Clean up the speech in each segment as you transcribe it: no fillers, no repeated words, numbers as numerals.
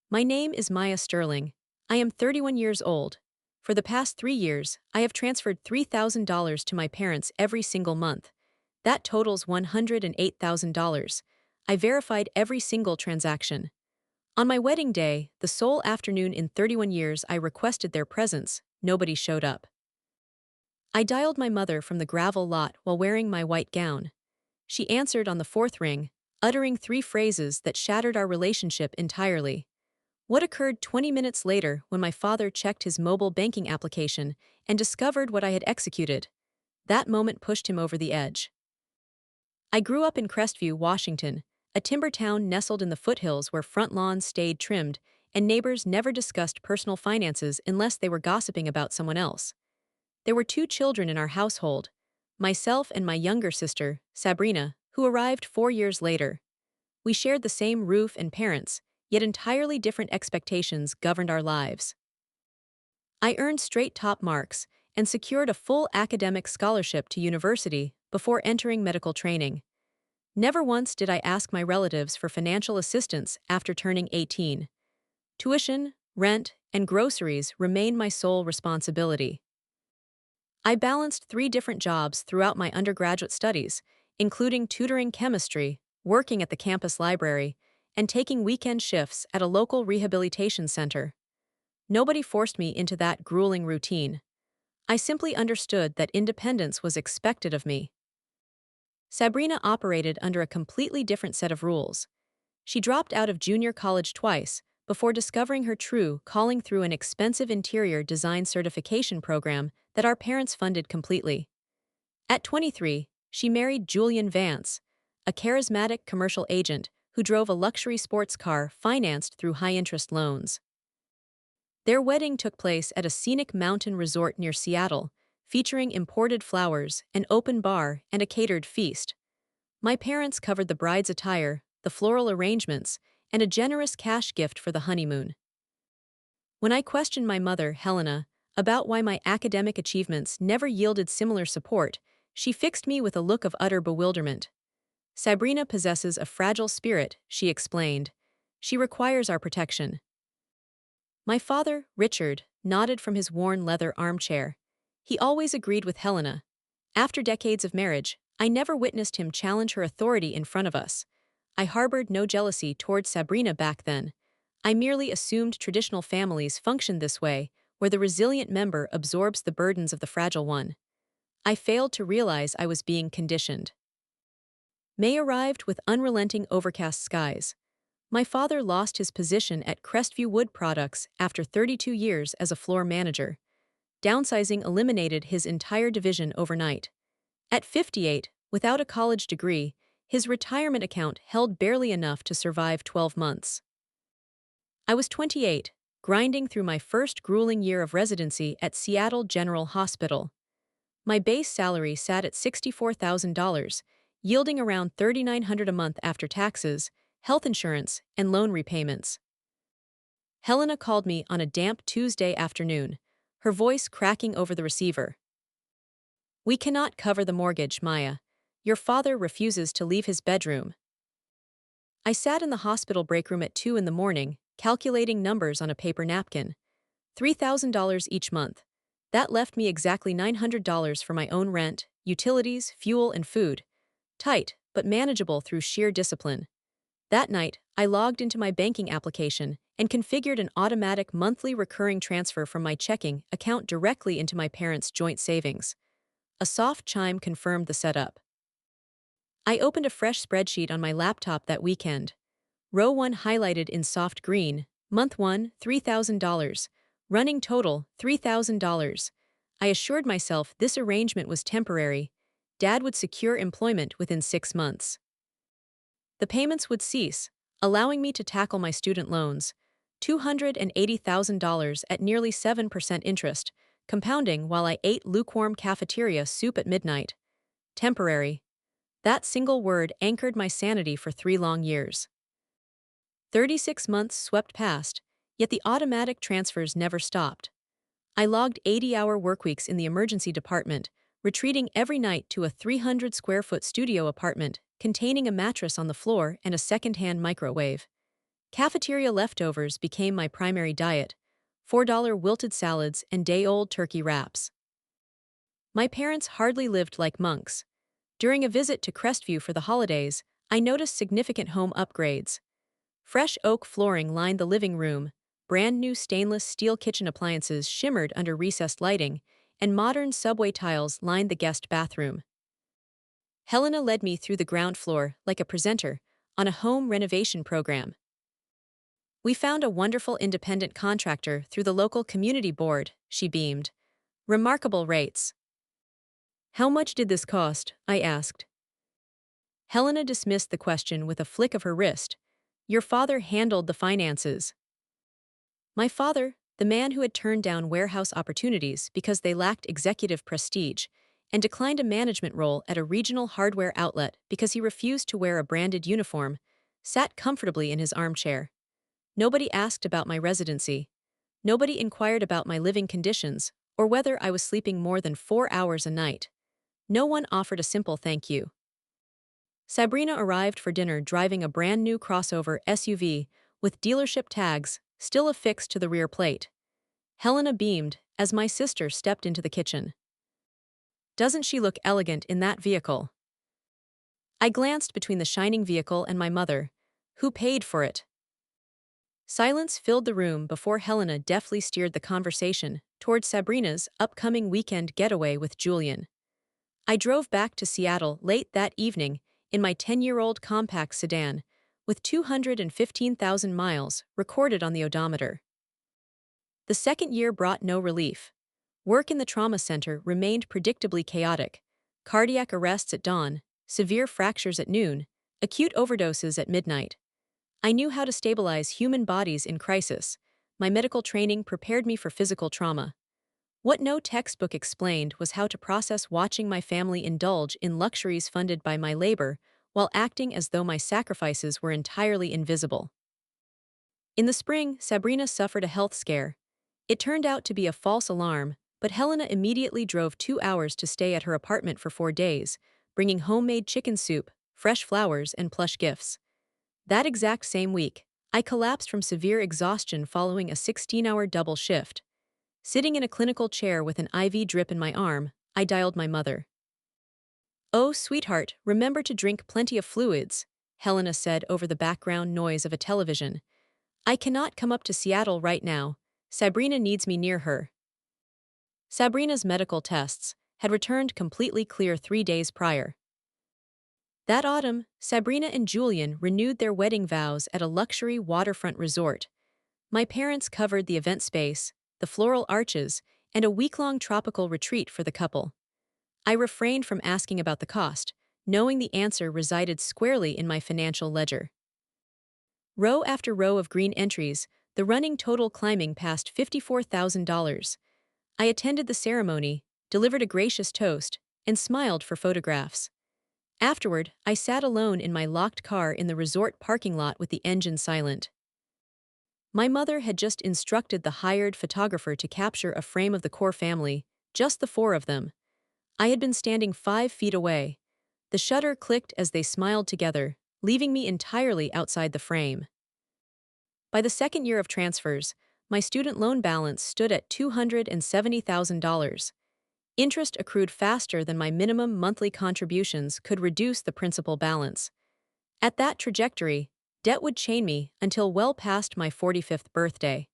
My name is Maya Sterling. I am 31 years old. For the past 3 years, I have transferred $3,000 to my parents every single month. That totals $108,000. I verified every single transaction. On my wedding day, the sole afternoon in 31 years I requested their presence, nobody showed up. I dialed my mother from the gravel lot while wearing my white gown. She answered on the fourth ring, uttering three phrases that shattered our relationship entirely. What occurred 20 minutes later when my father checked his mobile banking application and discovered what I had executed? That moment pushed him over the edge. I grew up in Crestview, Washington, a timber town nestled in the foothills where front lawns stayed trimmed and neighbors never discussed personal finances unless they were gossiping about someone else. There were two children in our household, myself and my younger sister, Sabrina, who arrived 4 years later. We shared the same roof and parents, yet entirely different expectations governed our lives. I earned straight top marks and secured a full academic scholarship to university before entering medical training. Never once did I ask my relatives for financial assistance after turning 18. Tuition, rent, and groceries remained my sole responsibility. I balanced 3 different jobs throughout my undergraduate studies, including tutoring chemistry, working at the campus library, and taking weekend shifts at a local rehabilitation center. Nobody forced me into that grueling routine. I simply understood that independence was expected of me. Sabrina operated under a completely different set of rules. She dropped out of junior college twice before discovering her true calling through an expensive interior design certification program that our parents funded completely. At 23, she married Julian Vance, a charismatic commercial agent who drove a luxury sports car financed through high-interest loans. Their wedding took place at a scenic mountain resort near Seattle, featuring imported flowers, an open bar, and a catered feast. My parents covered the bride's attire, the floral arrangements, and a generous cash gift for the honeymoon. When I questioned my mother, Helena, about why my academic achievements never yielded similar support, she fixed me with a look of utter bewilderment. Sabrina possesses a fragile spirit, she explained. She requires our protection. My father, Richard, nodded from his worn leather armchair. He always agreed with Helena. After decades of marriage, I never witnessed him challenge her authority in front of us. I harbored no jealousy towards Sabrina back then. I merely assumed traditional families functioned this way, where the resilient member absorbs the burdens of the fragile one. I failed to realize I was being conditioned. May arrived with unrelenting overcast skies. My father lost his position at Crestview Wood Products after 32 years as a floor manager. Downsizing eliminated his entire division overnight. At 58, without a college degree, his retirement account held barely enough to survive 12 months. I was 28, grinding through my first grueling year of residency at Seattle General Hospital. My base salary sat at $64,000, yielding around $3,900 a month after taxes, health insurance, and loan repayments. Helena called me on a damp Tuesday afternoon, her voice cracking over the receiver. "We cannot cover the mortgage, Maya. Your father refuses to leave his bedroom." I sat in the hospital break room at 2 in the morning, calculating numbers on a paper napkin. $3,000 each month. That left me exactly $900 for my own rent, utilities, fuel, and food. Tight, but manageable through sheer discipline. That night, I logged into my banking application and configured an automatic monthly recurring transfer from my checking account directly into my parents' joint savings. A soft chime confirmed the setup. I opened a fresh spreadsheet on my laptop that weekend. Row 1 highlighted in soft green, month 1, $3,000, running total, $3,000. I assured myself this arrangement was temporary. Dad would secure employment within 6 months. The payments would cease, allowing me to tackle my student loans, $280,000 at nearly 7% interest, compounding while I ate lukewarm cafeteria soup at midnight. Temporary. That single word anchored my sanity for 3 long years. 36 months swept past, yet the automatic transfers never stopped. I logged 80-hour workweeks in the emergency department, retreating every night to a 300-square-foot studio apartment containing a mattress on the floor and a second-hand microwave. Cafeteria leftovers became my primary diet, $4 wilted salads and day-old turkey wraps. My parents hardly lived like monks. During a visit to Crestview for the holidays, I noticed significant home upgrades. Fresh oak flooring lined the living room, brand new stainless steel kitchen appliances shimmered under recessed lighting, and modern subway tiles lined the guest bathroom. Helena led me through the ground floor like a presenter on a home renovation program. We found a wonderful independent contractor through the local community board, she beamed. Remarkable rates. How much did this cost? I asked. Helena dismissed the question with a flick of her wrist. Your father handled the finances. My father, the man who had turned down warehouse opportunities because they lacked executive prestige, and declined a management role at a regional hardware outlet because he refused to wear a branded uniform, sat comfortably in his armchair. Nobody asked about my residency. Nobody inquired about my living conditions, or whether I was sleeping more than 4 hours a night. No one offered a simple thank you. Sabrina arrived for dinner driving a brand new crossover SUV with dealership tags still affixed to the rear plate. Helena beamed as my sister stepped into the kitchen. Doesn't she look elegant in that vehicle? I glanced between the shining vehicle and my mother. Who paid for it? Silence filled the room before Helena deftly steered the conversation towards Sabrina's upcoming weekend getaway with Julian. I drove back to Seattle late that evening in my 10-year-old compact sedan, with 215,000 miles recorded on the odometer. The second year brought no relief. Work in the trauma center remained predictably chaotic. Cardiac arrests at dawn, severe fractures at noon, acute overdoses at midnight. I knew how to stabilize human bodies in crisis. My medical training prepared me for physical trauma. What no textbook explained was how to process watching my family indulge in luxuries funded by my labor while acting as though my sacrifices were entirely invisible. In the spring, Sabrina suffered a health scare. It turned out to be a false alarm, but Helena immediately drove 2 hours to stay at her apartment for 4 days, bringing homemade chicken soup, fresh flowers, and plush gifts. That exact same week, I collapsed from severe exhaustion following a 16-hour double shift. Sitting in a clinical chair with an IV drip in my arm, I dialed my mother. Oh, sweetheart, remember to drink plenty of fluids, Helena said over the background noise of a television. I cannot come up to Seattle right now. Sabrina needs me near her. Sabrina's medical tests had returned completely clear 3 days prior. That autumn, Sabrina and Julian renewed their wedding vows at a luxury waterfront resort. My parents covered the event space, the floral arches, and a week-long tropical retreat for the couple. I refrained from asking about the cost, knowing the answer resided squarely in my financial ledger. Row after row of green entries, the running total climbing past $54,000. I attended the ceremony, delivered a gracious toast, and smiled for photographs. Afterward, I sat alone in my locked car in the resort parking lot with the engine silent. My mother had just instructed the hired photographer to capture a frame of the core family, just the 4 of them. I had been standing 5 feet away. The shutter clicked as they smiled together, leaving me entirely outside the frame. By the second year of transfers, my student loan balance stood at $270,000. Interest accrued faster than my minimum monthly contributions could reduce the principal balance. At that trajectory, debt would chain me until well past my 45th birthday.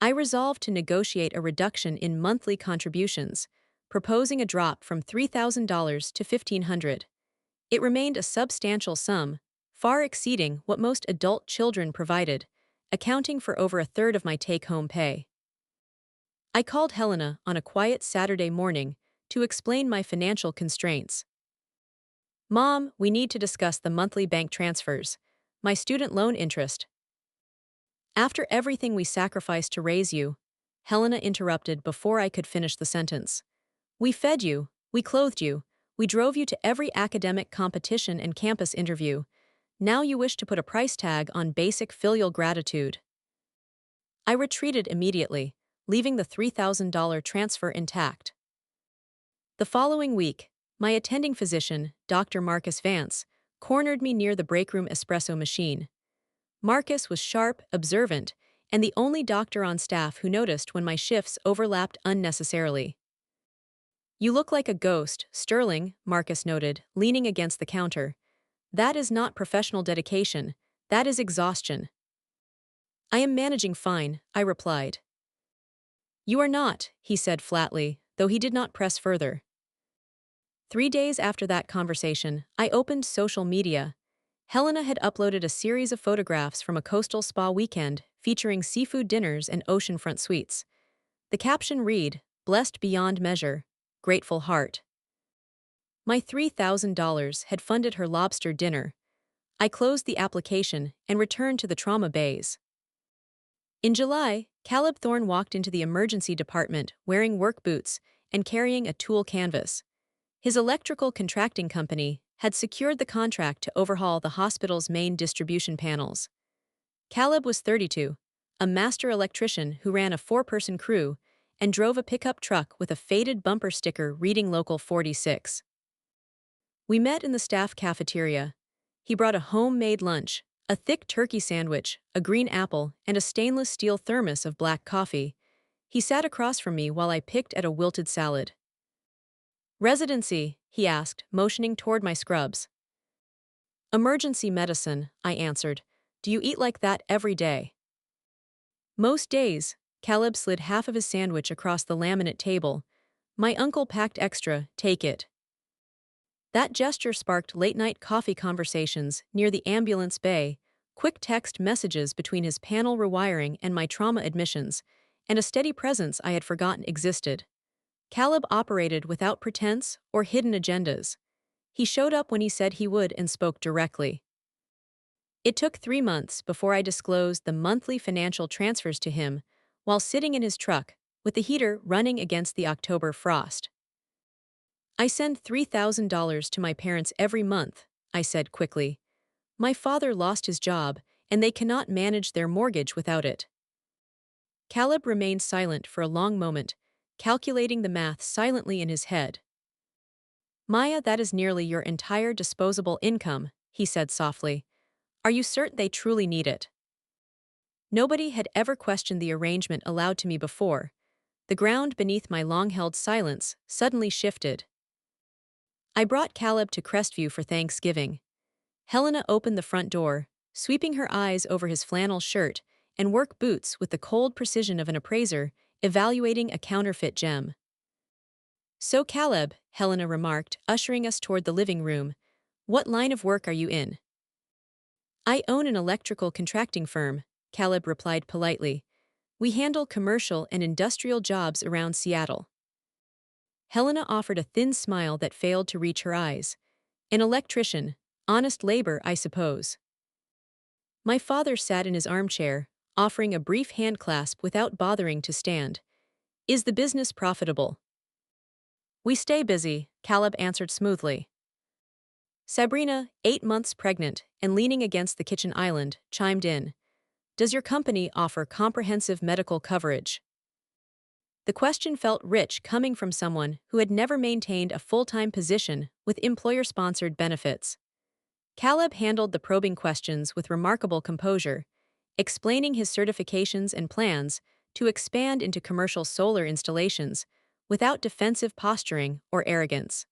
I resolved to negotiate a reduction in monthly contributions, proposing a drop from $3,000 to $1,500. It remained a substantial sum, far exceeding what most adult children provided, accounting for over a third of my take-home pay. I called Helena on a quiet Saturday morning to explain my financial constraints. Mom, we need to discuss the monthly bank transfers, my student loan interest. After everything we sacrificed to raise you, Helena interrupted before I could finish the sentence. We fed you, we clothed you, we drove you to every academic competition and campus interview. Now you wish to put a price tag on basic filial gratitude. I retreated immediately, leaving the $3,000 transfer intact. The following week, my attending physician, Dr. Marcus Vance, cornered me near the breakroom espresso machine. Marcus was sharp, observant, and the only doctor on staff who noticed when my shifts overlapped unnecessarily. You look like a ghost, Sterling, Marcus noted, leaning against the counter. That is not professional dedication, that is exhaustion. I am managing fine, I replied. You are not, he said flatly, though he did not press further. 3 days after that conversation, I opened social media. Helena had uploaded a series of photographs from a coastal spa weekend featuring seafood dinners and oceanfront suites. The caption read, "Blessed beyond measure. Grateful heart." My $3,000 had funded her lobster dinner. I closed the application and returned to the trauma bays. In July, Caleb Thorne walked into the emergency department wearing work boots and carrying a tool canvas. His electrical contracting company had secured the contract to overhaul the hospital's main distribution panels. Caleb was 32, a master electrician who ran a four-person crew and drove a pickup truck with a faded bumper sticker reading Local 46. We met in the staff cafeteria. He brought a homemade lunch, a thick turkey sandwich, a green apple, and a stainless steel thermos of black coffee. He sat across from me while I picked at a wilted salad. "Residency?" he asked, motioning toward my scrubs. "Emergency medicine," I answered. "Do you eat like that every day?" "Most days." Caleb slid half of his sandwich across the laminate table. "My uncle packed extra, take it." That gesture sparked late-night coffee conversations near the ambulance bay, quick text messages between his panel rewiring and my trauma admissions, and a steady presence I had forgotten existed. Caleb operated without pretense or hidden agendas. He showed up when he said he would and spoke directly. It took 3 months before I disclosed the monthly financial transfers to him while sitting in his truck, with the heater running against the October frost. "I send $3,000 to my parents every month," I said quickly. "My father lost his job, and they cannot manage their mortgage without it." Caleb remained silent for a long moment, calculating the math silently in his head. "Maya, that is nearly your entire disposable income," he said softly. "Are you certain they truly need it?" Nobody had ever questioned the arrangement allowed to me before. The ground beneath my long-held silence suddenly shifted. I brought Caleb to Crestview for Thanksgiving. Helena opened the front door, sweeping her eyes over his flannel shirt and work boots with the cold precision of an appraiser evaluating a counterfeit gem. "So Caleb," Helena remarked, ushering us toward the living room, "what line of work are you in?" "I own an electrical contracting firm," Caleb replied politely. "We handle commercial and industrial jobs around Seattle." Helena offered a thin smile that failed to reach her eyes. "An electrician. Honest labor, I suppose." My father sat in his armchair, offering a brief handclasp without bothering to stand. "Is the business profitable?" "We stay busy," Caleb answered smoothly. Sabrina, 8 months pregnant and leaning against the kitchen island, chimed in. "Does your company offer comprehensive medical coverage?" The question felt rich coming from someone who had never maintained a full-time position with employer-sponsored benefits. Caleb handled the probing questions with remarkable composure, explaining his certifications and plans to expand into commercial solar installations without defensive posturing or arrogance.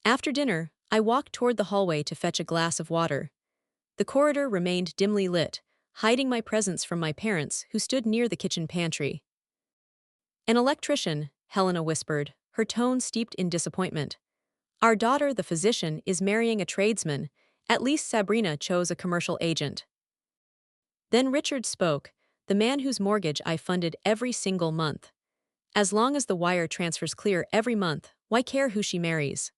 After dinner, I walked toward the hallway to fetch a glass of water. The corridor remained dimly lit, hiding my presence from my parents who stood near the kitchen pantry. "An electrician," Helena whispered, her tone steeped in disappointment. "Our daughter, the physician, is marrying a tradesman. At least Sabrina chose a commercial agent." Then Richard spoke, the man whose mortgage I funded every single month. "As long as the wire transfers clear every month, why care who she marries?"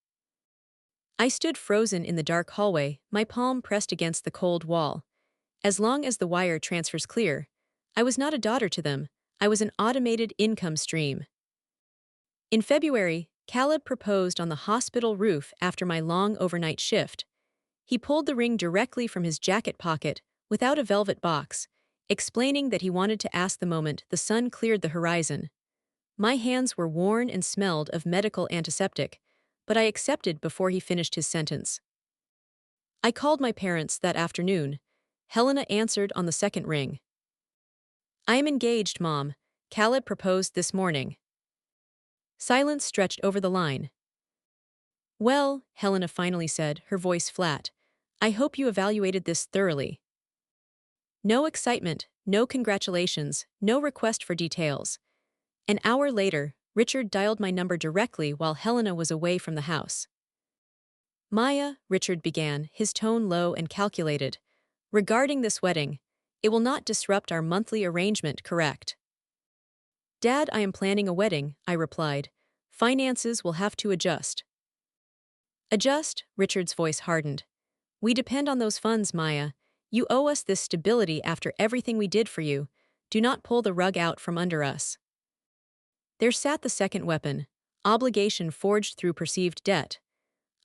I stood frozen in the dark hallway, my palm pressed against the cold wall. As long as the wire transfers clear, I was not a daughter to them, I was an automated income stream. In February, Caleb proposed on the hospital roof after my long overnight shift. He pulled the ring directly from his jacket pocket, without a velvet box, explaining that he wanted to ask the moment the sun cleared the horizon. My hands were worn and smelled of medical antiseptic, but I accepted before he finished his sentence. I called my parents that afternoon. Helena answered on the second ring. I am engaged, Mom. Caleb proposed this morning. Silence stretched over the line. Well, Helena finally said, her voice flat, I hope you evaluated this thoroughly. No excitement, no congratulations, no request for details. An hour later, Richard dialed my number directly while Helena was away from the house. Maya, Richard began, his tone low and calculated. Regarding this wedding, it will not disrupt our monthly arrangement, correct? Dad, I am planning a wedding, I replied. Finances will have to adjust. Adjust? Richard's voice hardened. We depend on those funds, Maya. You owe us this stability after everything we did for you. Do not pull the rug out from under us. There sat the second weapon, obligation forged through perceived debt.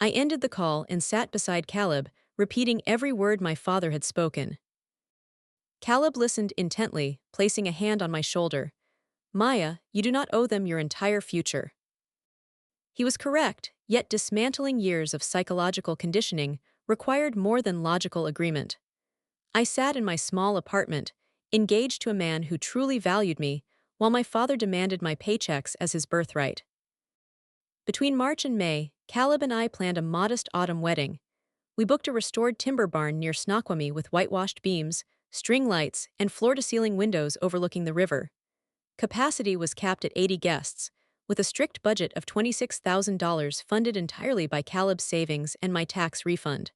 I ended the call and sat beside Caleb, repeating every word my father had spoken. Caleb listened intently, placing a hand on my shoulder. Maya, you do not owe them your entire future. He was correct, yet dismantling years of psychological conditioning required more than logical agreement. I sat in my small apartment, engaged to a man who truly valued me, while my father demanded my paychecks as his birthright. Between March and May, Caleb and I planned a modest autumn wedding. We booked a restored timber barn near Snoqualmie with whitewashed beams, string lights, and floor-to-ceiling windows overlooking the river. Capacity was capped at 80 guests, with a strict budget of $26,000 funded entirely by Caleb's savings and my tax refund.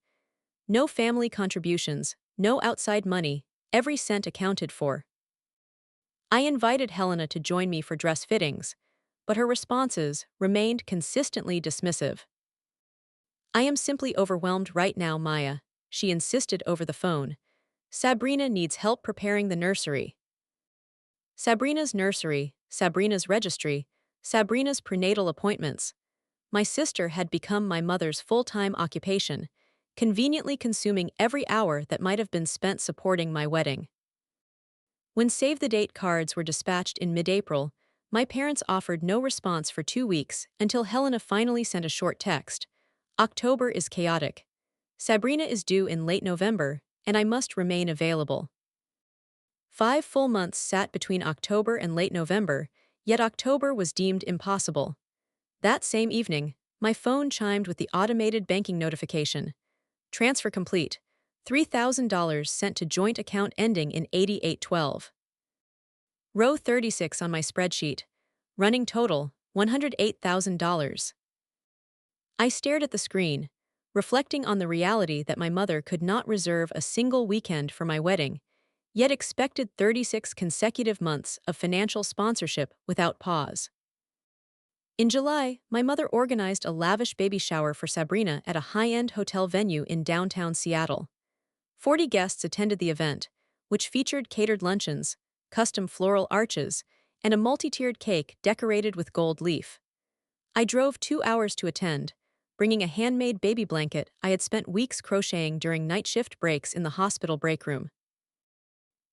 No family contributions, no outside money, every cent accounted for. I invited Helena to join me for dress fittings, but her responses remained consistently dismissive. I am simply overwhelmed right now, Maya, she insisted over the phone. Sabrina needs help preparing the nursery. Sabrina's nursery, Sabrina's registry, Sabrina's prenatal appointments. My sister had become my mother's full-time occupation, conveniently consuming every hour that might have been spent supporting my wedding. When save-the-date cards were dispatched in mid-April, my parents offered no response for 2 weeks until Helena finally sent a short text. October is chaotic. Sabrina is due in late November, and I must remain available. 5 full months sat between October and late November, yet October was deemed impossible. That same evening, my phone chimed with the automated banking notification. Transfer complete. $3,000 sent to joint account ending in 8812. Row 36 on my spreadsheet. Running total, $108,000. I stared at the screen, reflecting on the reality that my mother could not reserve a single weekend for my wedding, yet expected 36 consecutive months of financial sponsorship without pause. In July, my mother organized a lavish baby shower for Sabrina at a high-end hotel venue in downtown Seattle. 40 guests attended the event, which featured catered luncheons, custom floral arches, and a multi-tiered cake decorated with gold leaf. I drove 2 hours to attend, bringing a handmade baby blanket I had spent weeks crocheting during night shift breaks in the hospital break room.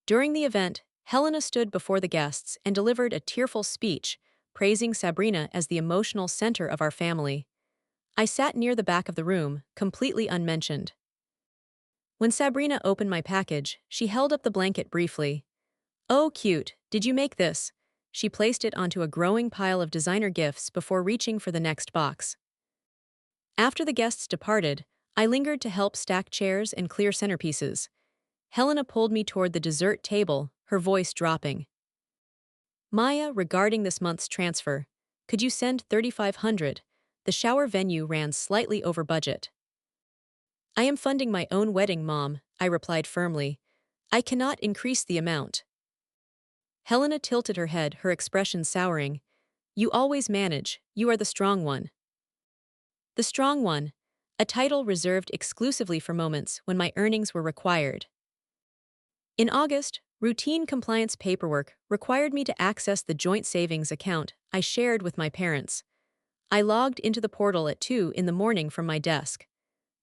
During the event, Helena stood before the guests and delivered a tearful speech, praising Sabrina as the emotional center of our family. I sat near the back of the room, completely unmentioned. When Sabrina opened my package, she held up the blanket briefly. Oh, cute, did you make this? She placed it onto a growing pile of designer gifts before reaching for the next box. After the guests departed, I lingered to help stack chairs and clear centerpieces. Helena pulled me toward the dessert table, her voice dropping. Maya, regarding this month's transfer, could you send $3,500? The shower venue ran slightly over budget. I am funding my own wedding, Mom, I replied firmly. I cannot increase the amount. Helena tilted her head, her expression souring. You always manage, you are the strong one. The strong one, a title reserved exclusively for moments when my earnings were required. In August, routine compliance paperwork required me to access the joint savings account I shared with my parents. I logged into the portal at 2 in the morning from my desk.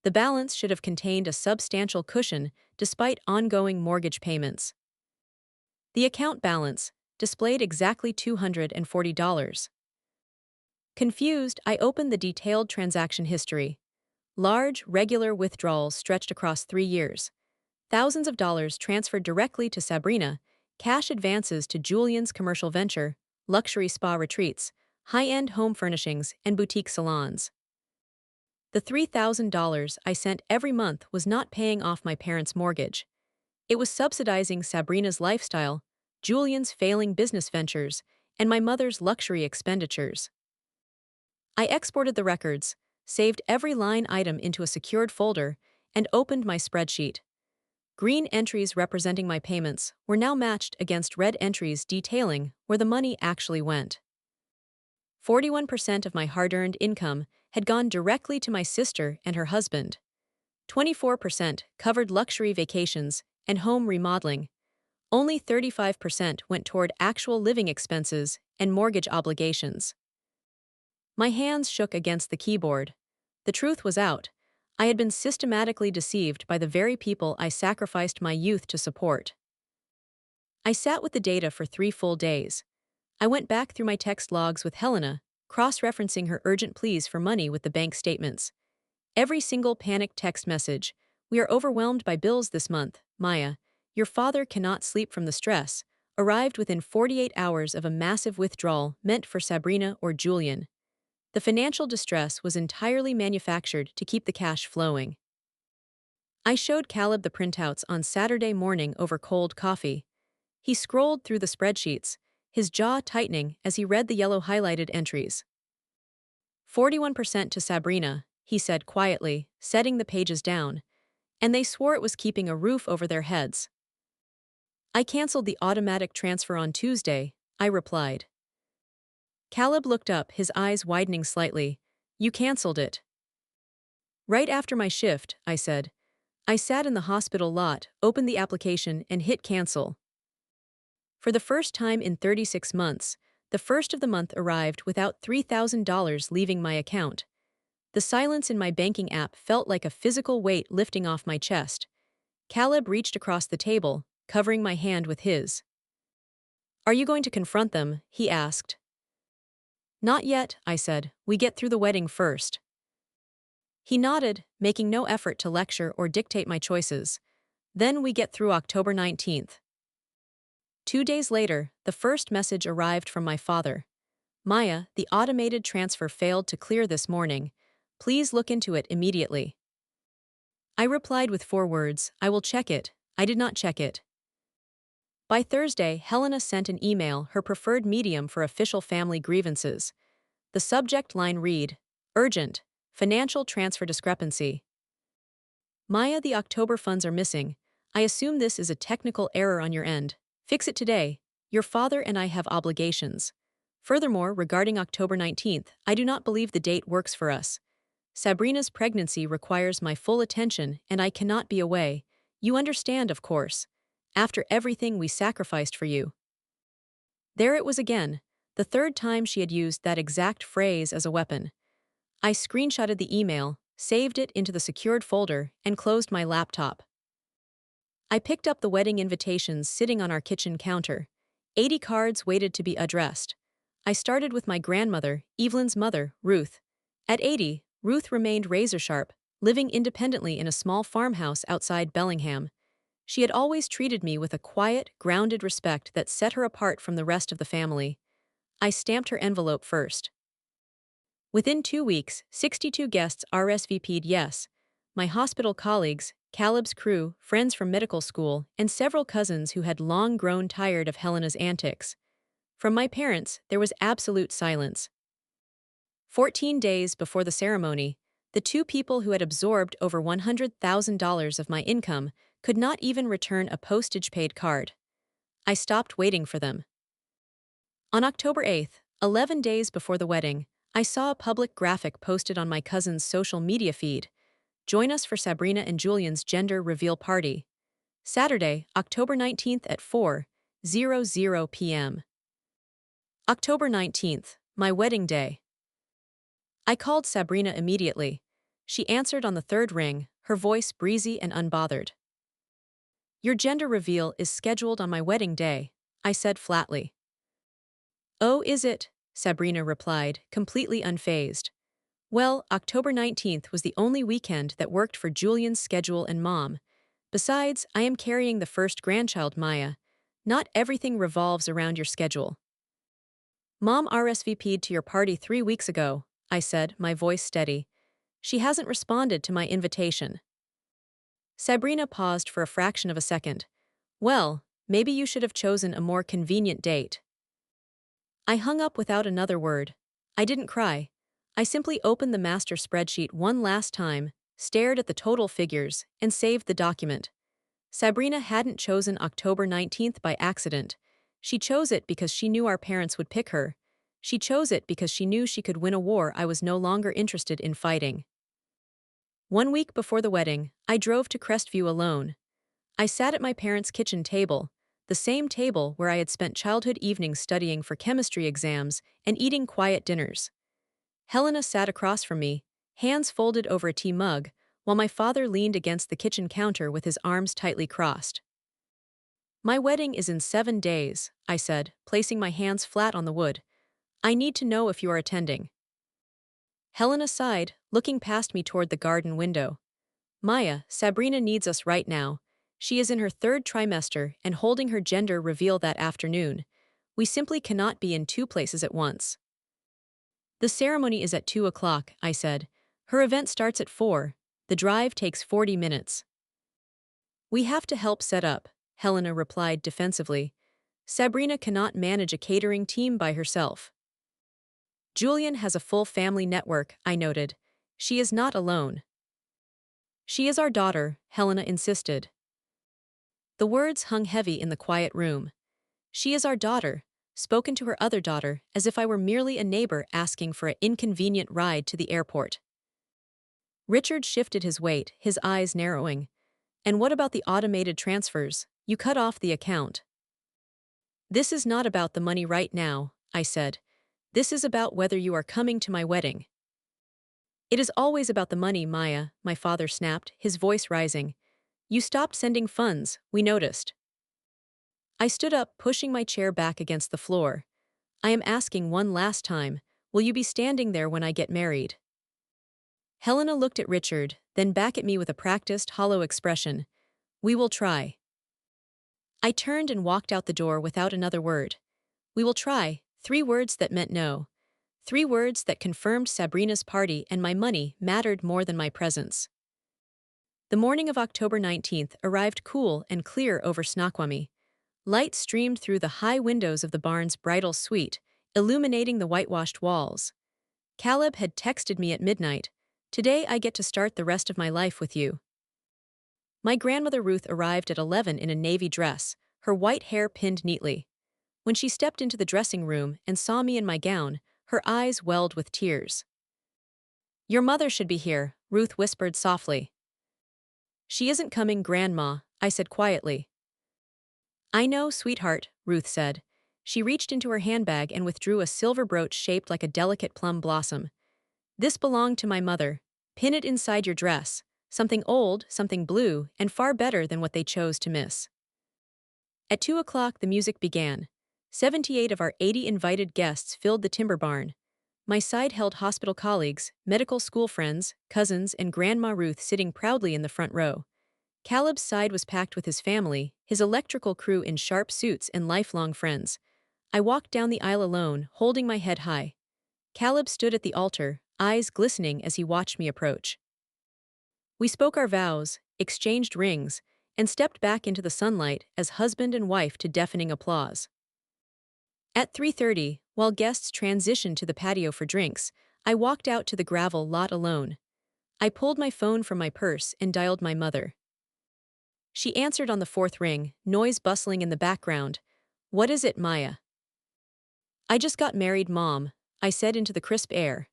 The balance should have contained a substantial cushion despite ongoing mortgage payments. The account balance displayed exactly $240. Confused, I opened the detailed transaction history. Large, regular withdrawals stretched across 3 years. Thousands of dollars transferred directly to Sabrina, cash advances to Julian's commercial venture, luxury spa retreats, high-end home furnishings, and boutique salons. The $3,000 I sent every month was not paying off my parents' mortgage. It was subsidizing Sabrina's lifestyle, Julian's failing business ventures, and my mother's luxury expenditures. I exported the records, saved every line item into a secured folder, and opened my spreadsheet. Green entries representing my payments were now matched against red entries detailing where the money actually went. 41% of my hard-earned income had gone directly to my sister and her husband. 24% covered luxury vacations and home remodeling. Only 35% went toward actual living expenses and mortgage obligations. My hands shook against the keyboard. The truth was out. I had been systematically deceived by the very people I sacrificed my youth to support. I sat with the data for 3 full days. I went back through my text logs with Helena, cross-referencing her urgent pleas for money with the bank statements. Every single panicked text message: "We are overwhelmed by bills this month, Maya. Your father cannot sleep from the stress," arrived within 48 hours of a massive withdrawal meant for Sabrina or Julian. The financial distress was entirely manufactured to keep the cash flowing. I showed Caleb the printouts on Saturday morning over cold coffee. He scrolled through the spreadsheets, his jaw tightening as he read the yellow highlighted entries. 41% to Sabrina, he said quietly, setting the pages down, and they swore it was keeping a roof over their heads. "I canceled the automatic transfer on Tuesday," I replied. Caleb looked up, his eyes widening slightly. "You canceled it?" "Right after my shift," I said. I sat in the hospital lot, opened the application, and hit cancel. For the first time in 36 months, the first of the month arrived without $3,000 leaving my account. The silence in my banking app felt like a physical weight lifting off my chest. Caleb reached across the table, covering my hand with his. "Are you going to confront them?" he asked. "Not yet," I said. "We get through the wedding first." He nodded, making no effort to lecture or dictate my choices. "Then we get through October 19th. 2 days later, the first message arrived from my father. "Maya, the automated transfer failed to clear this morning. Please look into it immediately." I replied with 4 words: "I will check it." I did not check it. By Thursday, Helena sent an email, her preferred medium for official family grievances. The subject line read, "Urgent, financial transfer discrepancy." "Maya, the October funds are missing. I assume this is a technical error on your end. Fix it today. Your father and I have obligations. Furthermore, regarding October 19th, I do not believe the date works for us. Sabrina's pregnancy requires my full attention and I cannot be away. You understand, of course. After everything we sacrificed for you." There it was again, the third time she had used that exact phrase as a weapon. I screenshotted the email, saved it into the secured folder, and closed my laptop. I picked up the wedding invitations sitting on our kitchen counter. 80 cards waited to be addressed. I started with my grandmother, Evelyn's mother, Ruth. At 80, Ruth remained razor-sharp, living independently in a small farmhouse outside Bellingham. She had always treated me with a quiet, grounded respect that set her apart from the rest of the family. I stamped her envelope first. Within 2 weeks, 62 guests RSVP'd yes. My hospital colleagues, Caleb's crew, friends from medical school, and several cousins who had long grown tired of Helena's antics. From my parents, there was absolute silence. 14 days before the ceremony, the 2 people who had absorbed over $100,000 of my income could not even return a postage-paid card. I stopped waiting for them. On October 8th, 11 days before the wedding, I saw a public graphic posted on my cousin's social media feed. "Join us for Sabrina and Julian's gender reveal party. Saturday, October 19th at 4:00 p.m. October 19th, my wedding day. I called Sabrina immediately. She answered on the 3rd ring, her voice breezy and unbothered. "Your gender reveal is scheduled on my wedding day," I said flatly. "Oh, is it?" Sabrina replied, completely unfazed. Well, October 19th was the only weekend that worked for Julian's schedule and Mom. Besides, I am carrying the first grandchild, Maya. Not everything revolves around your schedule. Mom RSVP'd to your party 3 weeks ago, I said, my voice steady. She hasn't responded to my invitation. Sabrina paused for a fraction of a second. Well, maybe you should have chosen a more convenient date. I hung up without another word. I didn't cry. I simply opened the master spreadsheet one last time, stared at the total figures, and saved the document. Sabrina hadn't chosen October 19th by accident. She chose it because she knew our parents would pick her. She chose it because she knew she could win a war I was no longer interested in fighting. 1 week before the wedding, I drove to Crestview alone. I sat at my parents' kitchen table, the same table where I had spent childhood evenings studying for chemistry exams and eating quiet dinners. Helena sat across from me, hands folded over a tea mug, while my father leaned against the kitchen counter with his arms tightly crossed. My wedding is in 7 days, I said, placing my hands flat on the wood. I need to know if you are attending. Helena sighed, looking past me toward the garden window. Maya, Sabrina needs us right now. She is in her 3rd trimester and holding her gender reveal that afternoon. We simply cannot be in 2 places at once. The ceremony is at 2 o'clock, I said. Her event starts at 4. The drive takes 40 minutes. We have to help set up, Helena replied defensively. Sabrina cannot manage a catering team by herself. Julian has a full family network, I noted. She is not alone. She is our daughter, Helena insisted. The words hung heavy in the quiet room. She is our daughter, spoken to her other daughter as if I were merely a neighbor asking for an inconvenient ride to the airport. Richard shifted his weight, his eyes narrowing. And what about the automated transfers? You cut off the account. This is not about the money right now, I said. This is about whether you are coming to my wedding. It is always about the money, Maya, my father snapped, his voice rising. You stopped sending funds, we noticed. I stood up, pushing my chair back against the floor. I am asking one last time, will you be standing there when I get married? Helena looked at Richard, then back at me with a practiced, hollow expression. We will try. I turned and walked out the door without another word. We will try, 3 words that meant no. 3 words that confirmed Sabrina's party and my money mattered more than my presence. The morning of October 19th arrived cool and clear over Snoqualmie. Light streamed through the high windows of the barn's bridal suite, illuminating the whitewashed walls. Caleb had texted me at midnight, "Today I get to start the rest of my life with you." My grandmother Ruth arrived at 11 in a navy dress, her white hair pinned neatly. When she stepped into the dressing room and saw me in my gown, her eyes welled with tears. Your mother should be here, Ruth whispered softly. She isn't coming, Grandma, I said quietly. I know, sweetheart, Ruth said. She reached into her handbag and withdrew a silver brooch shaped like a delicate plum blossom. This belonged to my mother. Pin it inside your dress. Something old, something blue, and far better than what they chose to miss. At 2 o'clock the music began. 78 of our 80 invited guests filled the timber barn. My side held hospital colleagues, medical school friends, cousins, and Grandma Ruth sitting proudly in the front row. Caleb's side was packed with his family, his electrical crew in sharp suits and lifelong friends. I walked down the aisle alone, holding my head high. Caleb stood at the altar, eyes glistening as he watched me approach. We spoke our vows, exchanged rings, and stepped back into the sunlight as husband and wife to deafening applause. At 3:30, while guests transitioned to the patio for drinks, I walked out to the gravel lot alone. I pulled my phone from my purse and dialed my mother. She answered on the 4th ring, noise bustling in the background. What is it, Maya? I just got married, Mom, I said into the crisp air.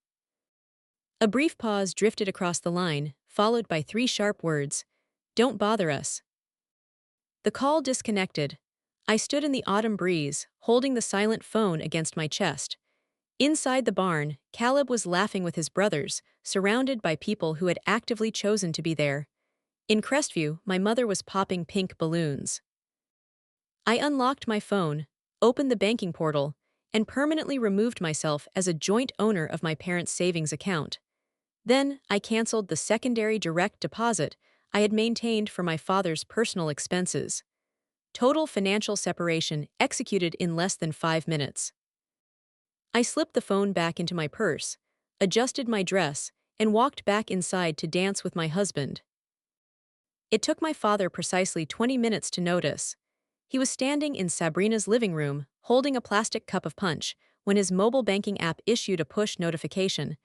A brief pause drifted across the line, followed by 3 sharp words. Don't bother us. The call disconnected. I stood in the autumn breeze, holding the silent phone against my chest. Inside the barn, Caleb was laughing with his brothers, surrounded by people who had actively chosen to be there. In Crestview, my mother was popping pink balloons. I unlocked my phone, opened the banking portal, and permanently removed myself as a joint owner of my parents' savings account. Then, I canceled the secondary direct deposit I had maintained for my father's personal expenses. Total financial separation executed in less than 5 minutes. I slipped the phone back into my purse, adjusted my dress, and walked back inside to dance with my husband. It took my father precisely 20 minutes to notice. He was standing in Sabrina's living room, holding a plastic cup of punch, when his mobile banking app issued a push notification.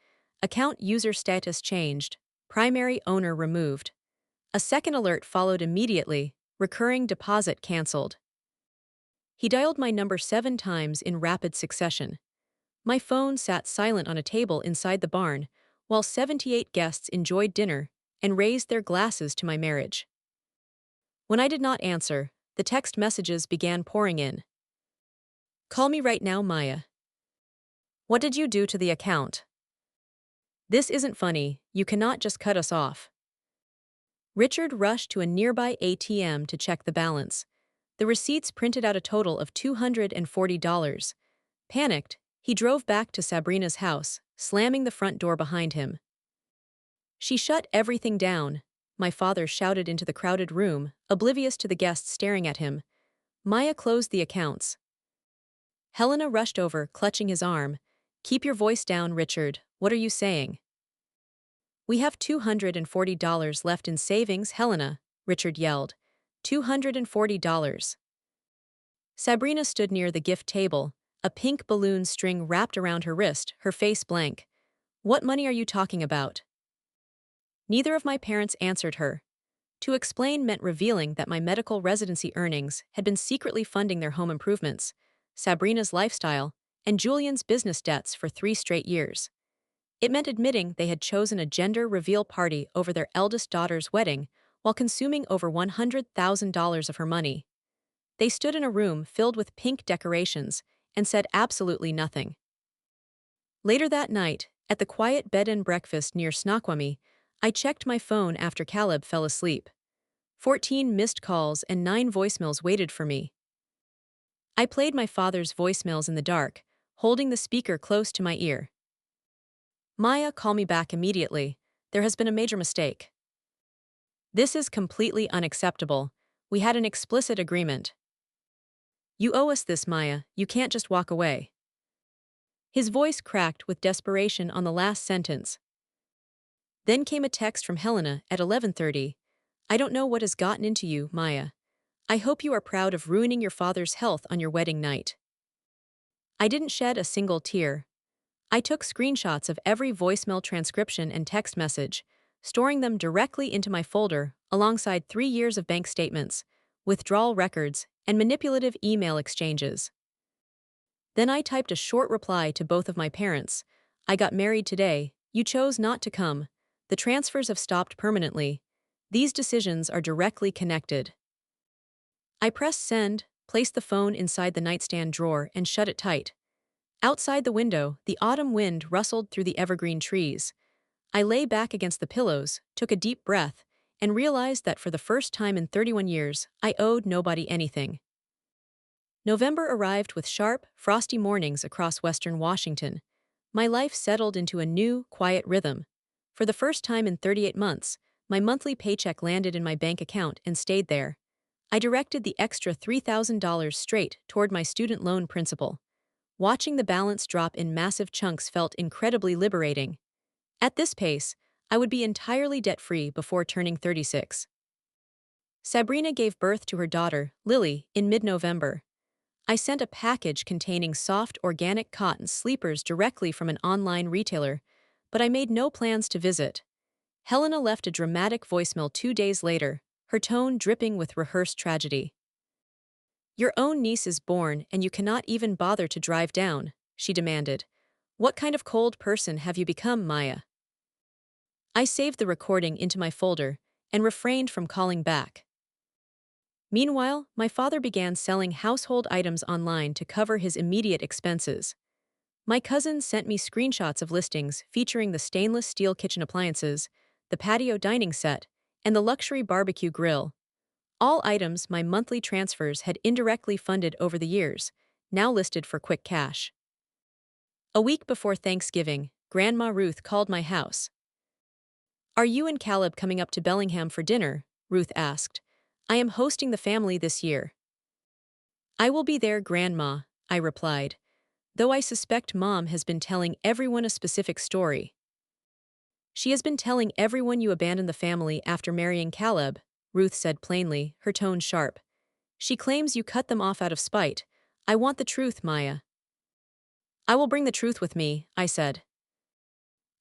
Account user status changed. Primary owner removed. A second alert followed immediately. Recurring deposit cancelled. He dialed my number 7 times in rapid succession. My phone sat silent on a table inside the barn, while 78 guests enjoyed dinner and raised their glasses to my marriage. When I did not answer, the text messages began pouring in. Call me right now, Maya. What did you do to the account? This isn't funny, you cannot just cut us off. Richard rushed to a nearby ATM to check the balance. The receipts printed out a total of $240. Panicked, he drove back to Sabrina's house, slamming the front door behind him. She shut everything down, my father shouted into the crowded room, oblivious to the guests staring at him. Maya closed the accounts. Helena rushed over, clutching his arm. Keep your voice down, Richard, what are you saying? We have $240 left in savings, Helena, Richard yelled. $240. Sabrina stood near the gift table, a pink balloon string wrapped around her wrist, her face blank. What money are you talking about? Neither of my parents answered her. To explain meant revealing that my medical residency earnings had been secretly funding their home improvements, Sabrina's lifestyle, and Julian's business debts for 3 straight years. It meant admitting they had chosen a gender reveal party over their eldest daughter's wedding while consuming over $100,000 of her money. They stood in a room filled with pink decorations and said absolutely nothing. Later that night, at the quiet bed and breakfast near Snoqualmie, I checked my phone after Caleb fell asleep. 14 missed calls and 9 voicemails waited for me. I played my father's voicemails in the dark, holding the speaker close to my ear. Maya, call me back immediately. There has been a major mistake. This is completely unacceptable. We had an explicit agreement. You owe us this, Maya. You can't just walk away. His voice cracked with desperation on the last sentence. Then came a text from Helena at 11:30. I don't know what has gotten into you, Maya. I hope you are proud of ruining your father's health on your wedding night. I didn't shed a single tear. I took screenshots of every voicemail transcription and text message, storing them directly into my folder alongside 3 years of bank statements, withdrawal records, and manipulative email exchanges. Then I typed a short reply to both of my parents. I got married today. You chose not to come. The transfers have stopped permanently. These decisions are directly connected. I pressed send, placed the phone inside the nightstand drawer, and shut it tight. Outside the window, the autumn wind rustled through the evergreen trees. I lay back against the pillows, took a deep breath, and realized that for the first time in 31 years, I owed nobody anything. November arrived with sharp, frosty mornings across western Washington. My life settled into a new, quiet rhythm. For the first time in 38 months, my monthly paycheck landed in my bank account and stayed there. I directed the extra $3,000 straight toward my student loan principal. Watching the balance drop in massive chunks felt incredibly liberating. At this pace, I would be entirely debt-free before turning 36. Sabrina gave birth to her daughter, Lily, in mid-November. I sent a package containing soft organic cotton sleepers directly from an online retailer, but I made no plans to visit. Helena left a dramatic voicemail 2 days later, her tone dripping with rehearsed tragedy. Your own niece is born and you cannot even bother to drive down, she demanded. What kind of cold person have you become, Maya? I saved the recording into my folder and refrained from calling back. Meanwhile, my father began selling household items online to cover his immediate expenses. My cousin sent me screenshots of listings featuring the stainless steel kitchen appliances, the patio dining set, and the luxury barbecue grill. All items my monthly transfers had indirectly funded over the years, now listed for quick cash. A week before Thanksgiving, Grandma Ruth called my house. Are you and Caleb coming up to Bellingham for dinner? Ruth asked. I am hosting the family this year. I will be there, Grandma, I replied, though I suspect Mom has been telling everyone a specific story. She has been telling everyone you abandoned the family after marrying Caleb, Ruth said plainly, her tone sharp. She claims you cut them off out of spite. I want the truth, Maya. I will bring the truth with me, I said.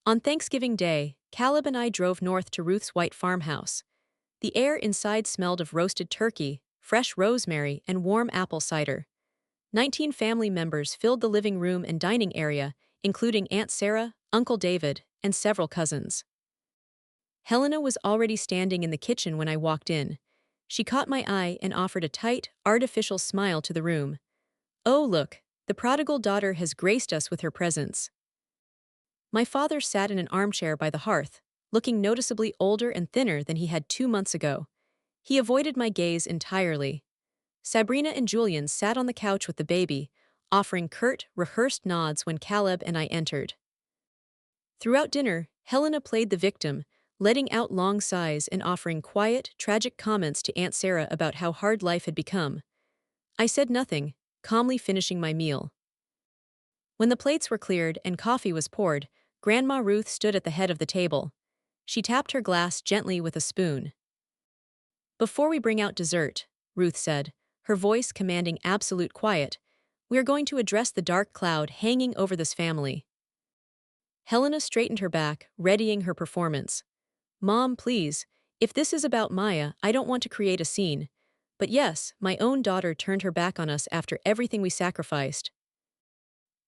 On Thanksgiving Day, Caleb and I drove north to Ruth's white farmhouse. The air inside smelled of roasted turkey, fresh rosemary, and warm apple cider. 19 family members filled the living room and dining area, including Aunt Sarah, Uncle David, and several cousins. Helena was already standing in the kitchen when I walked in. She caught my eye and offered a tight, artificial smile to the room. Oh, look, the prodigal daughter has graced us with her presence. My father sat in an armchair by the hearth, looking noticeably older and thinner than he had 2 months ago. He avoided my gaze entirely. Sabrina and Julian sat on the couch with the baby, offering curt, rehearsed nods when Caleb and I entered. Throughout dinner, Helena played the victim, letting out long sighs and offering quiet, tragic comments to Aunt Sarah about how hard life had become. I said nothing, calmly finishing my meal. When the plates were cleared and coffee was poured, Grandma Ruth stood at the head of the table. She tapped her glass gently with a spoon. Before we bring out dessert, Ruth said, her voice commanding absolute quiet, we are going to address the dark cloud hanging over this family. Helena straightened her back, readying her performance. Mom, please, if this is about Maya, I don't want to create a scene. But yes, my own daughter turned her back on us after everything we sacrificed.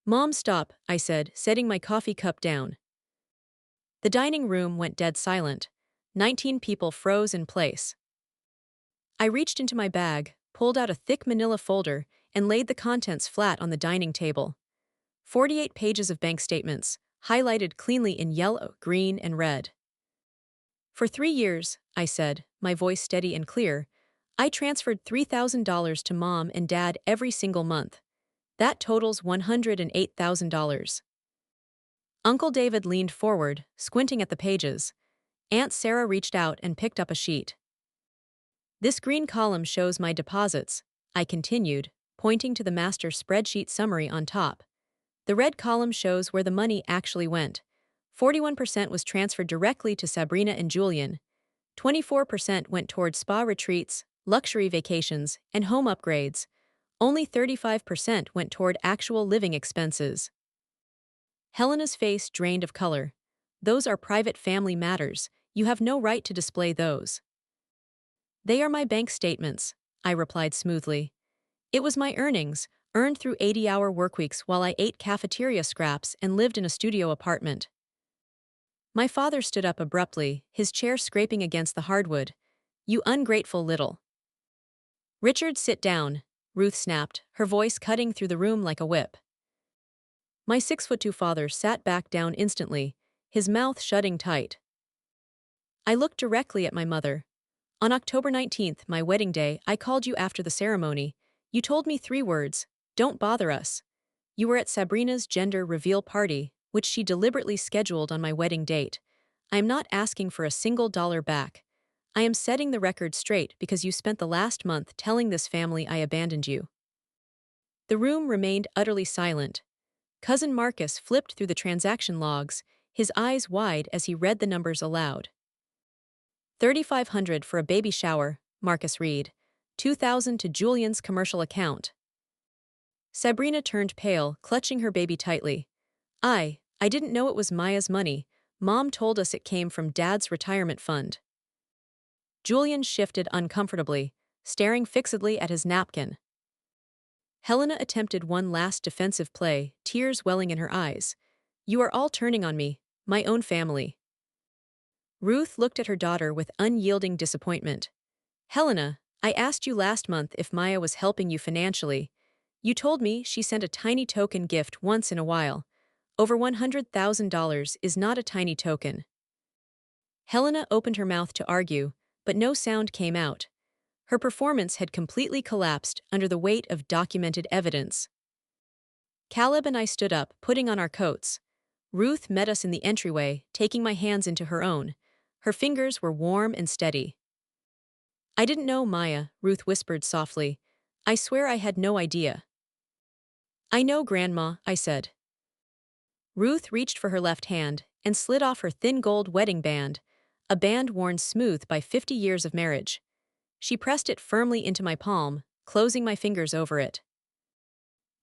Mom, stop, I said, setting my coffee cup down. The dining room went dead silent. 19 people froze in place. I reached into my bag, pulled out a thick manila folder, and laid the contents flat on the dining table. 48 pages of bank statements, highlighted cleanly in yellow, green, and red. For 3 years, I said, my voice steady and clear, I transferred $3,000 to Mom and Dad every single month. That totals $108,000. Uncle David leaned forward, squinting at the pages. Aunt Sarah reached out and picked up a sheet. This green column shows my deposits, I continued, pointing to the master spreadsheet summary on top. The red column shows where the money actually went. 41% was transferred directly to Sabrina and Julian. 24% went toward spa retreats, luxury vacations, and home upgrades. Only 35% went toward actual living expenses. Helena's face drained of color. Those are private family matters. You have no right to display those. They are my bank statements, I replied smoothly. It was my earnings, earned through 80-hour workweeks while I ate cafeteria scraps and lived in a studio apartment. My father stood up abruptly, his chair scraping against the hardwood. You ungrateful little. Richard, sit down, Ruth snapped, her voice cutting through the room like a whip. My 6'2" father sat back down instantly, his mouth shutting tight. I looked directly at my mother. On October 19th, my wedding day, I called you after the ceremony. You told me 3 words, don't bother us. You were at Sabrina's gender reveal party, which she deliberately scheduled on my wedding date. I am not asking for a single dollar back. I am setting the record straight because you spent the last month telling this family I abandoned you. The room remained utterly silent. Cousin Marcus flipped through the transaction logs, his eyes wide as he read the numbers aloud. $3,500 for a baby shower, Marcus read. $2,000 to Julian's commercial account. Sabrina turned pale, clutching her baby tightly. I didn't know it was Maya's money. Mom told us it came from Dad's retirement fund. Julian shifted uncomfortably, staring fixedly at his napkin. Helena attempted one last defensive play, tears welling in her eyes. You are all turning on me, my own family. Ruth looked at her daughter with unyielding disappointment. Helena, I asked you last month if Maya was helping you financially. You told me she sent a tiny token gift once in a while. Over $100,000 is not a tiny token. Helena opened her mouth to argue, but no sound came out. Her performance had completely collapsed under the weight of documented evidence. Caleb and I stood up, putting on our coats. Ruth met us in the entryway, taking my hands into her own. Her fingers were warm and steady. I didn't know, Maya, Ruth whispered softly. I swear I had no idea. I know, Grandma, I said. Ruth reached for her left hand and slid off her thin gold wedding band, a band worn smooth by 50 years of marriage. She pressed it firmly into my palm, closing my fingers over it.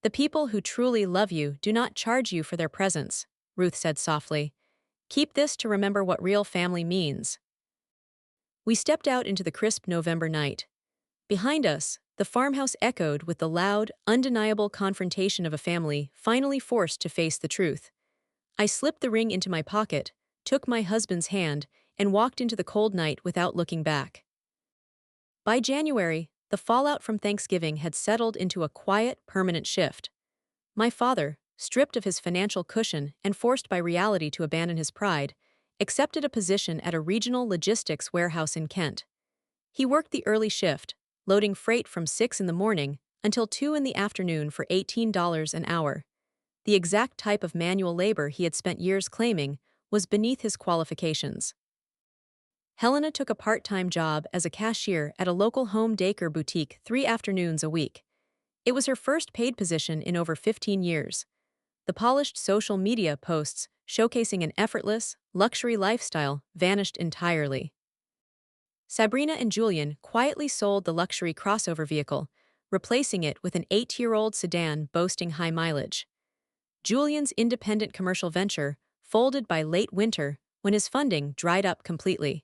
The people who truly love you do not charge you for their presence, Ruth said softly. Keep this to remember what real family means. We stepped out into the crisp November night. Behind us, the farmhouse echoed with the loud, undeniable confrontation of a family finally forced to face the truth. I slipped the ring into my pocket, took my husband's hand, and walked into the cold night without looking back. By January, the fallout from Thanksgiving had settled into a quiet, permanent shift. My father, stripped of his financial cushion and forced by reality to abandon his pride, accepted a position at a regional logistics warehouse in Kent. He worked the early shift, loading freight from 6 in the morning until 2 in the afternoon for $18 an hour. The exact type of manual labor he had spent years claiming was beneath his qualifications. Helena took a part-time job as a cashier at a local home decor boutique 3 afternoons a week. It was her first paid position in over 15 years. The polished social media posts showcasing an effortless, luxury lifestyle vanished entirely. Sabrina and Julian quietly sold the luxury crossover vehicle, replacing it with an 8-year-old sedan boasting high mileage. Julian's independent commercial venture folded by late winter when his funding dried up completely.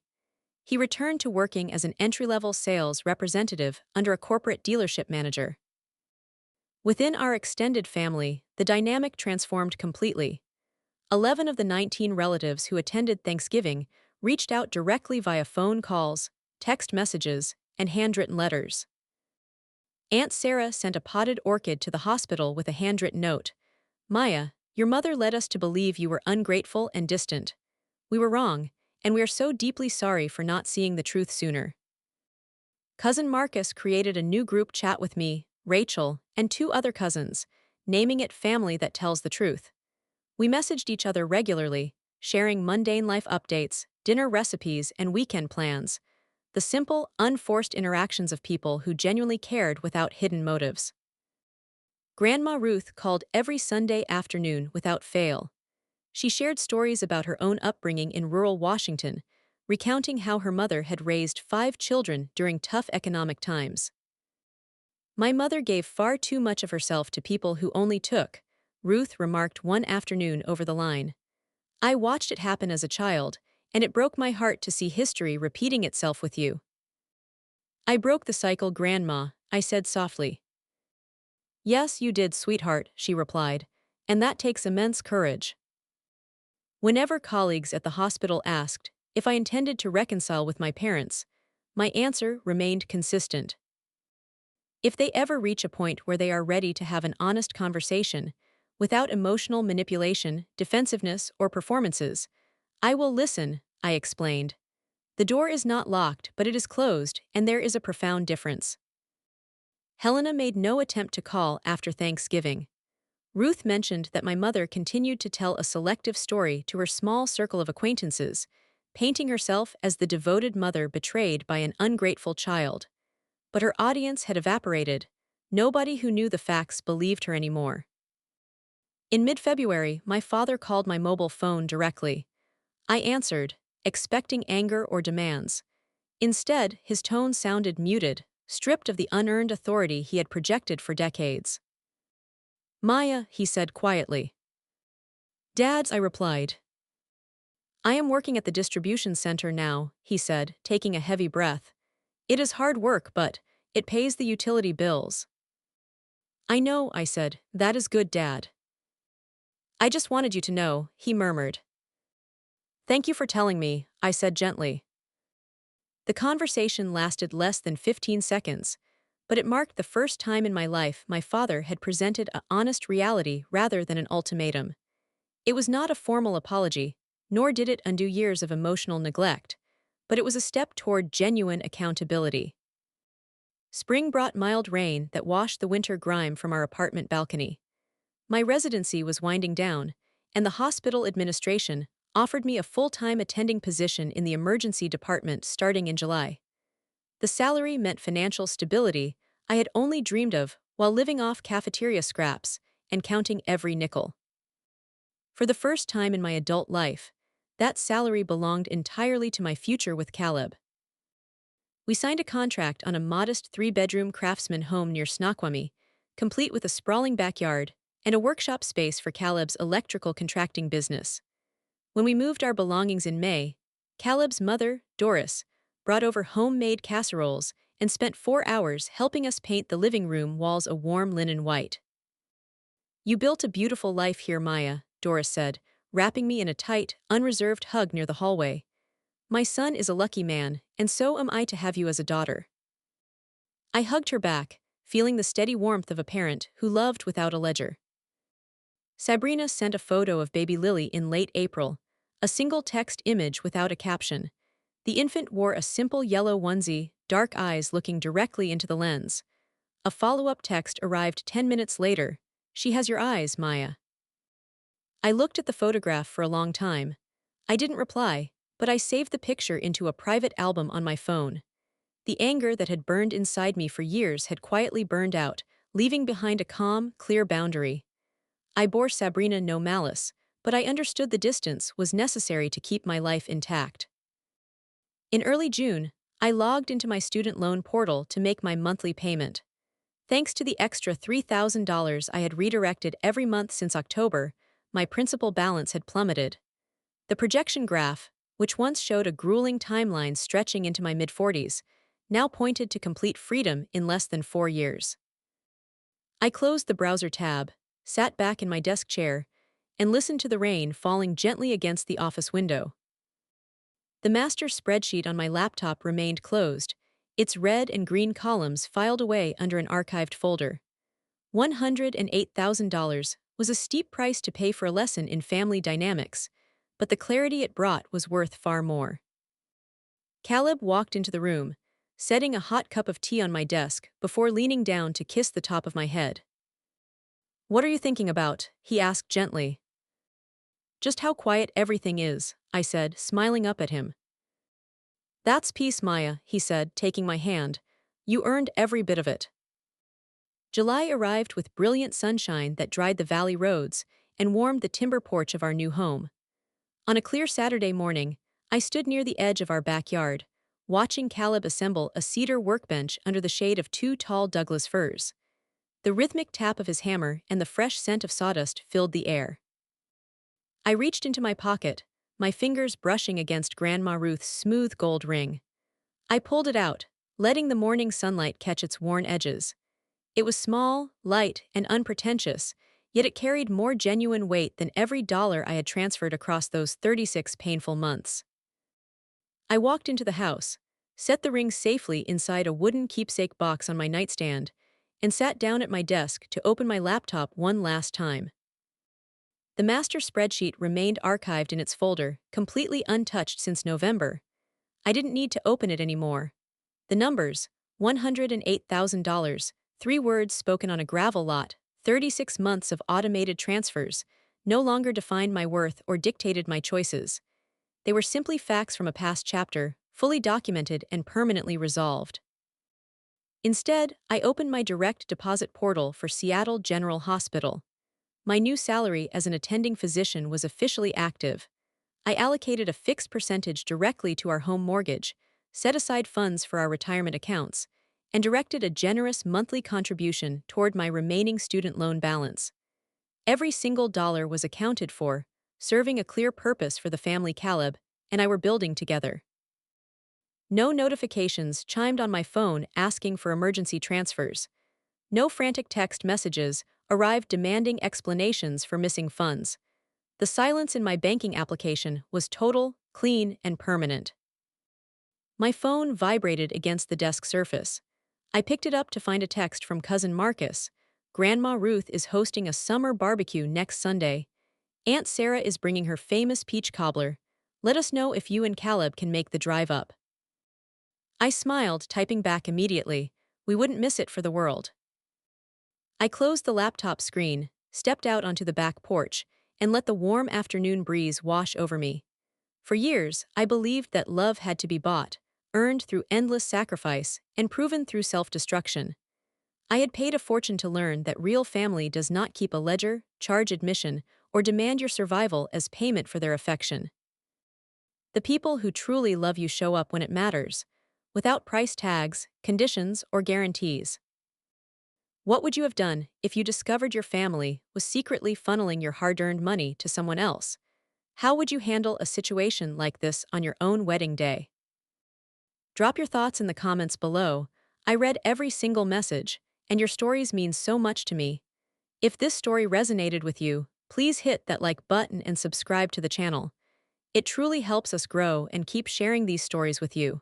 He returned to working as an entry-level sales representative under a corporate dealership manager. Within our extended family, the dynamic transformed completely. 11 of the 19 relatives who attended Thanksgiving reached out directly via phone calls, text messages, and handwritten letters. Aunt Sarah sent a potted orchid to the hospital with a handwritten note. Maya, your mother led us to believe you were ungrateful and distant. We were wrong, and we are so deeply sorry for not seeing the truth sooner. Cousin Marcus created a new group chat with me, Rachel, and 2 other cousins, naming it Family That Tells the Truth. We messaged each other regularly, sharing mundane life updates, dinner recipes, and weekend plans. The simple, unforced interactions of people who genuinely cared without hidden motives. Grandma Ruth called every Sunday afternoon without fail. She shared stories about her own upbringing in rural Washington, recounting how her mother had raised 5 children during tough economic times. My mother gave far too much of herself to people who only took, Ruth remarked one afternoon over the line. I watched it happen as a child, and it broke my heart to see history repeating itself with you. I broke the cycle, Grandma, I said softly. Yes, you did, sweetheart, she replied, and that takes immense courage. Whenever colleagues at the hospital asked if I intended to reconcile with my parents, my answer remained consistent. If they ever reach a point where they are ready to have an honest conversation, without emotional manipulation, defensiveness, or performances, I will listen, I explained. The door is not locked, but it is closed, and there is a profound difference. Helena made no attempt to call after Thanksgiving. Ruth mentioned that my mother continued to tell a selective story to her small circle of acquaintances, painting herself as the devoted mother betrayed by an ungrateful child. But her audience had evaporated. Nobody who knew the facts believed her anymore. In mid-February, my father called my mobile phone directly. I answered, expecting anger or demands. Instead, his tone sounded muted, stripped of the unearned authority he had projected for decades. Maya, he said quietly. Dad, I replied. I am working at the distribution center now, he said, taking a heavy breath. It is hard work, but it pays the utility bills. I know, I said. That is good, Dad. I just wanted you to know, he murmured. Thank you for telling me, I said gently. The conversation lasted less than 15 seconds, but it marked the first time in my life my father had presented an honest reality rather than an ultimatum. It was not a formal apology, nor did it undo years of emotional neglect, but it was a step toward genuine accountability. Spring brought mild rain that washed the winter grime from our apartment balcony. My residency was winding down, and the hospital administration, offered me a full-time attending position in the emergency department starting in July. The salary meant financial stability I had only dreamed of while living off cafeteria scraps and counting every nickel. For the first time in my adult life, that salary belonged entirely to my future with Caleb. We signed a contract on a modest three-bedroom craftsman home near Snoqualmie, complete with a sprawling backyard and a workshop space for Caleb's electrical contracting business. When we moved our belongings in May, Caleb's mother, Doris, brought over homemade casseroles and spent 4 hours helping us paint the living room walls a warm linen white. "You built a beautiful life here, Maya," Doris said, wrapping me in a tight, unreserved hug near the hallway. "My son is a lucky man, and so am I to have you as a daughter." I hugged her back, feeling the steady warmth of a parent who loved without a ledger. Sabrina sent a photo of baby Lily in late April, a single text image without a caption. The infant wore a simple yellow onesie, dark eyes looking directly into the lens. A follow-up text arrived 10 minutes later. "She has your eyes, Maya." I looked at the photograph for a long time. I didn't reply, but I saved the picture into a private album on my phone. The anger that had burned inside me for years had quietly burned out, leaving behind a calm, clear boundary. I bore Sabrina no malice, but I understood the distance was necessary to keep my life intact. In early June, I logged into my student loan portal to make my monthly payment. Thanks to the extra $3,000 I had redirected every month since October, my principal balance had plummeted. The projection graph, which once showed a grueling timeline stretching into my mid-40s, now pointed to complete freedom in less than 4 years. I closed the browser tab, sat back in my desk chair, and listened to the rain falling gently against the office window. The master spreadsheet on my laptop remained closed, its red and green columns filed away under an archived folder. $108,000 was a steep price to pay for a lesson in family dynamics, but the clarity it brought was worth far more. Caleb walked into the room, setting a hot cup of tea on my desk before leaning down to kiss the top of my head. "What are you thinking about?" he asked gently. "Just how quiet everything is," I said, smiling up at him. "That's peace, Maya," he said, taking my hand. "You earned every bit of it." July arrived with brilliant sunshine that dried the valley roads and warmed the timber porch of our new home. On a clear Saturday morning, I stood near the edge of our backyard, watching Caleb assemble a cedar workbench under the shade of 2 tall Douglas firs. The rhythmic tap of his hammer and the fresh scent of sawdust filled the air. I reached into my pocket, my fingers brushing against Grandma Ruth's smooth gold ring. I pulled it out, letting the morning sunlight catch its worn edges. It was small, light, and unpretentious, yet it carried more genuine weight than every dollar I had transferred across those 36 painful months. I walked into the house, set the ring safely inside a wooden keepsake box on my nightstand, and sat down at my desk to open my laptop one last time. The master spreadsheet remained archived in its folder, completely untouched since November. I didn't need to open it anymore. The numbers, $108,000, 3 words spoken on a gravel lot, 36 months of automated transfers, no longer defined my worth or dictated my choices. They were simply facts from a past chapter, fully documented and permanently resolved. Instead, I opened my direct deposit portal for Seattle General Hospital. My new salary as an attending physician was officially active. I allocated a fixed percentage directly to our home mortgage, set aside funds for our retirement accounts, and directed a generous monthly contribution toward my remaining student loan balance. Every single dollar was accounted for, serving a clear purpose for the family Caleb and I were building together. No notifications chimed on my phone asking for emergency transfers. No frantic text messages arrived demanding explanations for missing funds. The silence in my banking application was total, clean, and permanent. My phone vibrated against the desk surface. I picked it up to find a text from cousin Marcus. "Grandma Ruth is hosting a summer barbecue next Sunday. Aunt Sarah is bringing her famous peach cobbler. Let us know if you and Caleb can make the drive up." I smiled, typing back immediately. We wouldn't miss it for the world. I closed the laptop screen, stepped out onto the back porch, and let the warm afternoon breeze wash over me. For years, I believed that love had to be bought, earned through endless sacrifice, and proven through self-destruction. I had paid a fortune to learn that real family does not keep a ledger, charge admission, or demand your survival as payment for their affection. The people who truly love you show up when it matters, without price tags, conditions, or guarantees. What would you have done if you discovered your family was secretly funneling your hard-earned money to someone else? How would you handle a situation like this on your own wedding day? Drop your thoughts in the comments below. I read every single message, and your stories mean so much to me. If this story resonated with you, please hit that like button and subscribe to the channel. It truly helps us grow and keep sharing these stories with you.